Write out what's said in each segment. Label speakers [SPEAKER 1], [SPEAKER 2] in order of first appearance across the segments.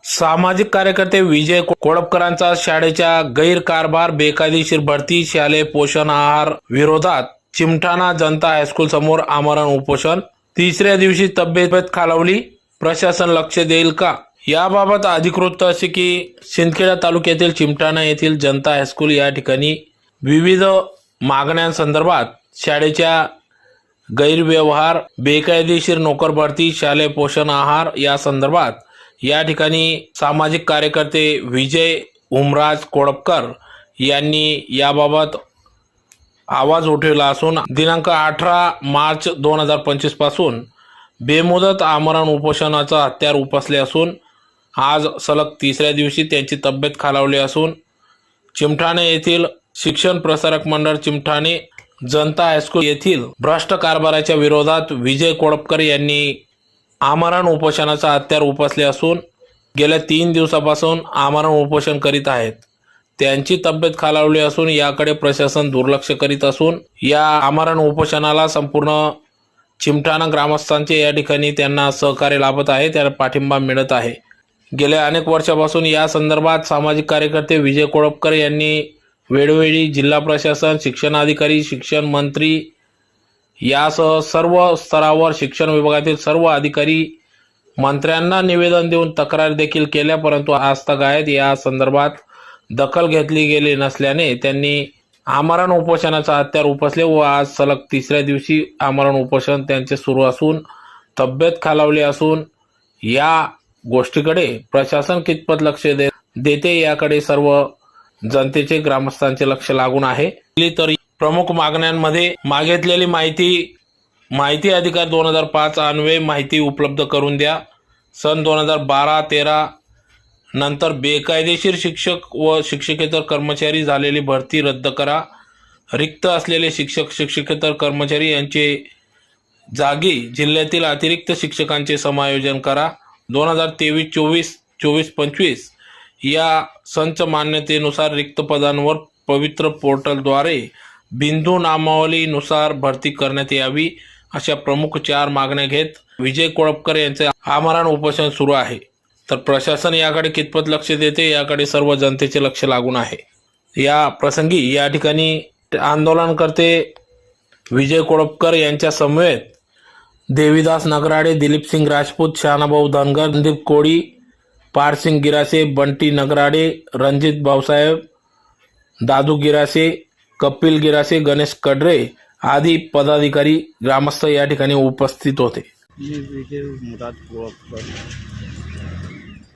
[SPEAKER 1] सामाजिक कार्यकर्ते विजय कोळपकरांचा शाळेच्या गैरकारभार, बेकायदेशीर भरती, शालेय पोषण आहार विरोधात चिमठाणा जनता हायस्कूल समोर आमरण उपोषण। तिसऱ्या दिवशी तब्येत खालावली, प्रशासन लक्ष देईल का? याबाबत अधिकृत असे की सिंदखेडा तालुक्यातील चिमठाणा येथील जनता हायस्कूल या ठिकाणी विविध मागण्यांसंदर्भात शाळेच्या गैरव्यवहार, बेकायदेशीर नोकर भरती, शालेय पोषण आहार या संदर्भात या ठिकाणी सामाजिक कार्यकर्ते विजय उमराज कोळपकर यांनी याबाबत आवाज उठवला असून दिनांक 18 मार्च 2025 पासून बेमुदत आमरण उपोषणाचा हत्यार उपसले असून आज सलग तिसऱ्या दिवशी त्यांची तब्येत खालावली असून चिमठाणे येथील शिक्षण प्रसारक मंडळ चिमठाणे जनता हायस्कूल येथील भ्रष्ट कारभाराच्या विरोधात विजय कोळपकर यांनी आमरण उपोषणाचा हत्यार उपसले असून गेल्या 3 दिवसापासून आमरण उपोषण करीत आहेत। त्यांची तब्येत खालावली असून याकडे प्रशासन दुर्लक्ष करीत असून या आमरण उपोषणाला संपूर्ण चिमठाणा ग्रामस्थांचे या ठिकाणी त्यांना सहकार्य लाभत आहे, त्याला पाठिंबा मिळत आहे। गेल्या अनेक वर्षापासून या संदर्भात सामाजिक कार्यकर्ते विजय कोळपकर यांनी वेळोवेळी जिल्हा प्रशासन, शिक्षणाधिकारी, शिक्षण मंत्री यासह सर्व स्तरावर शिक्षण विभागातील सर्व अधिकारी मंत्र्यांना निवेदन देऊन तक्रार देखील केल्या, परंतु आजतागायत या संदर्भात दखल घेतली गेली नसल्याने त्यांनी आमरण उपोषणाचा हत्यार उपसले व आज सलग तिसऱ्या दिवशी आमरण उपोषण त्यांचे सुरू असून तब्येत खालावली असून या गोष्टीकडे प्रशासन कितपत लक्ष देते याकडे सर्व जनतेचे, ग्रामस्थांचे लक्ष लागून आहे। तर प्रमुख मागण्यांमध्ये मागितलेली माहिती अधिकार 2005 अन्वये माहिती उपलब्ध करून द्या। सन 2012-13 नंतर बेकायदेशीर शिक्षक व शिक्षकेतर कर्मचारी झालेली भरती रद्द करा। रिक्त असलेले शिक्षक, शिक्षकेतर कर्मचारी यांचे जागी जिल्ह्यातील अतिरिक्त शिक्षकांचे समायोजन करा। 2023-24, 24-25 या संच मान्यतेनुसार रिक्त पदांवर पवित्र पोर्टलद्वारे बिंदू नामावलीनुसार भरती करण्यात यावी, अशा प्रमुख 4 मागण्या घेत विजय कोळपकर यांचे आमरण उपोषण सुरू आहे। तर प्रशासन याकडे कितपत लक्ष देते याकडे सर्व जनतेचे लक्ष लागून आहे। या प्रसंगी या ठिकाणी आंदोलनकर्ते विजय कोळपकर यांच्या समवेत देवीदास नगराडे, दिलीप सिंग राजपूत, शहानाभाऊ धनगर, संदीप कोळी, पारसिंग गिरासे, बंटी नगराडे, रणजित भाऊसाहेब, दादू गिरासे, कपिल गिरासे, गणेश कडरे आदी पदाधिकारी, ग्रामस्थ या ठिकाणी उपस्थित होते।
[SPEAKER 2] मी विजय उमराज कोळपकर,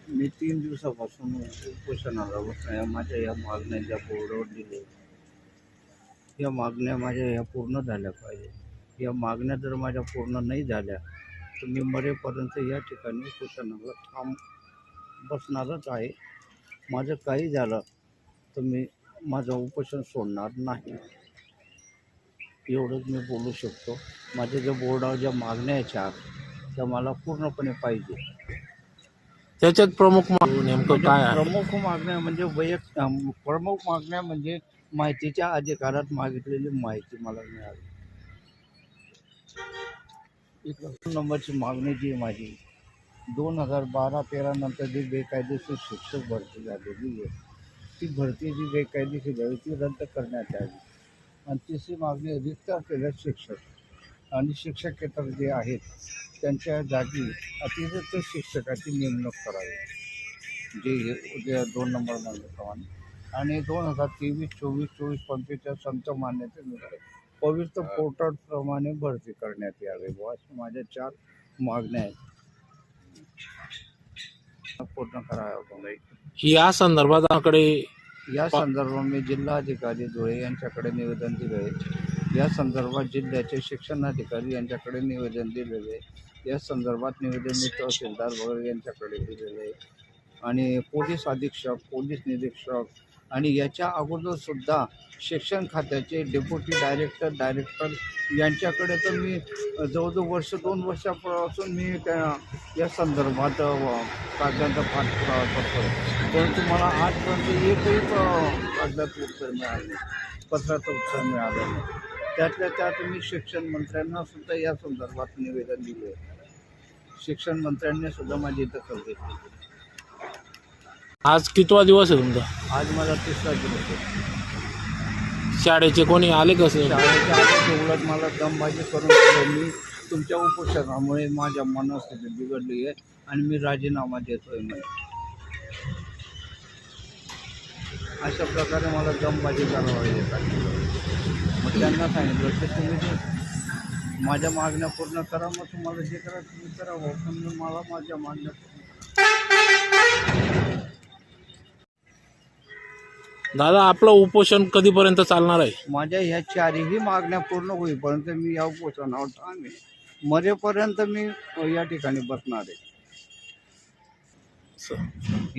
[SPEAKER 2] मी 3 दिवसापासून उपोषणाला बसल्या माझ्या या मागण्या ज्या बोर्डावर दिल्या, या मागण्या माझ्या या पूर्ण झाल्या पाहिजे। या मागण्या जर माझ्या पूर्ण नाही झाल्या तर मी मरेपर्यंत या ठिकाणी उपोषणाला बसणारच आहे। माझं काही झालं तर मी माझं उपोषण सोडणार नाही, एवढंच मी बोलू शकतो। माझ्या ज्या बोर्डावर ज्या मागण्या आहेत त्या मला पूर्णपणे पाहिजे।
[SPEAKER 1] त्याच्यात प्रमुख नेमकं काय आहे?
[SPEAKER 2] प्रमुख मागण्या म्हणजे प्रमुख मागण्या म्हणजे माहितीच्या अधिकारात मागितलेली माहिती मला मिळावी। 1 नंबरची मागणी जी माझी 2012-13 नंतर जी बेकायदेशीर शिक्षक भरती झालेली आहे, ती भरती जी बेकायदेशीर झाली ती रद्द करण्यात यावी। आणि तिसरी मागणी रिक्त असलेल्या शिक्षक आणि शिक्षकेतर जे आहेत त्यांच्या जागी अतिरिक्त शिक्षकाची नेमणूक करावी, जे 2 नंबर मागणीप्रमाणे। आणि 2023-24, 24-25 संच मान्यतेनुसार पवित्र पोर्टलप्रमाणे भरती करण्यात यावी। अशा माझ्या 4 मागण्या आहेत, पूर्ण कराव्या।
[SPEAKER 1] या संदर्भात
[SPEAKER 2] मी जिल्हाधिकारी धुळे यांच्याकडे निवेदन दिले आहे। या संदर्भात जिल्ह्याचे शिक्षणाधिकारी यांच्याकडे निवेदन दिलेले आहे। या संदर्भात निवेदन मी तहसीलदार वगैरे यांच्याकडे दिलेले आहे आणि पोलीस अधीक्षक, पोलीस निरीक्षक आणि याच्या अगोदरसुद्धा शिक्षण खात्याचे डेप्युटी डायरेक्टर यांच्याकडे तर मी जवळजवळ 2 वर्षापासून मी या संदर्भात कागदांचा पाठपुरावा करतो, परंतु मला आजपर्यंत एकही कागदाचं उत्तर मिळालं नाही, पत्राचं उत्तर मिळालं नाही। त्यातल्या त्यात मी शिक्षण मंत्र्यांनासुद्धा या संदर्भात निवेदन दिले, शिक्षण मंत्र्यांनी सुद्धा माझी दखल घेतली।
[SPEAKER 1] आज कितवा दिवस आहे तुमचा?
[SPEAKER 2] आज मला 3रा दिवस आहे.
[SPEAKER 1] शाळेचे कोणी आले कसे?
[SPEAKER 2] शाळेच्या आधी उलट मला दमबाजी करून दिलं. मी तुमच्या उपोषणामुळे माझ्या मनस्थिती बिघडली आहे आणि मी राजीनामा देतोय म्हणे. अशा प्रकारे मला दमबाजी करावी येतात. मग त्यांना सांगितलं की तुम्ही जे माझ्या मागण्या पूर्ण करा, मग तुम्हाला जे करा तुम्ही करावं, पण मला माझ्या मागण्या पूर्ण करा.
[SPEAKER 1] दादा, आपलं उपोषण कधीपर्यंत चालणार आहे?
[SPEAKER 2] माझ्या ह्या 4ही मागण्या पूर्ण होईपर्यंत मी या उपोषणावर ठाम आहे. मरेपर्यंत मी या ठिकाणी बसणार आहे.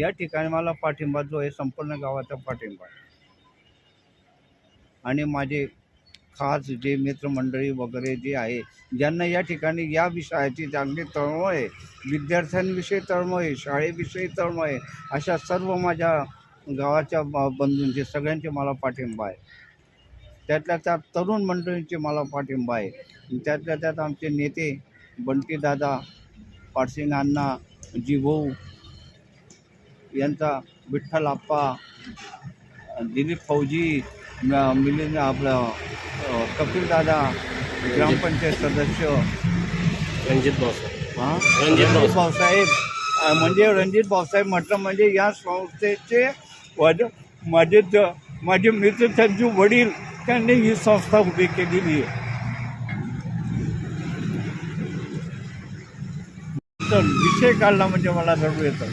[SPEAKER 2] या ठिकाणी मला पाठिंबा जो आहे संपूर्ण गावाचा पाठिंबा आहे. आणि माझे खास जे मित्रमंडळी वगैरे जे आहे, ज्यांना या ठिकाणी या विषयाची चांगली तळमळ आहे, विद्यार्थ्यांविषयी तळमळ आहे, शाळेविषयी तळमळ आहे, अशा सर्व माझ्या गावाच्या बंधूंचे सगळ्यांचे मला पाठिंबा आहे. त्यातल्या त्यात तरुण मंडळींचे मला पाठिंबा आहे. त्यातल्या त्यात आमचे नेते बंटीदादा, पाटसिंग अण्णा, जीभाऊ यांचा, विठ्ठल आप्पा, दिलीप फौजी, मिलिंद आपलं कपिलदादा, ग्रामपंचायत सदस्य
[SPEAKER 1] रणजित भाऊसाहेब.
[SPEAKER 2] रणजित भाऊसाहेब. म्हणजे रणजित भाऊसाहेब म्हटलं म्हणजे या संस्थेचे माझे मित्र, त्यांचे वडील, त्यांनी ही संस्था उभी केलेली आहे. तर विषय काढला म्हणजे मला रडू येतं.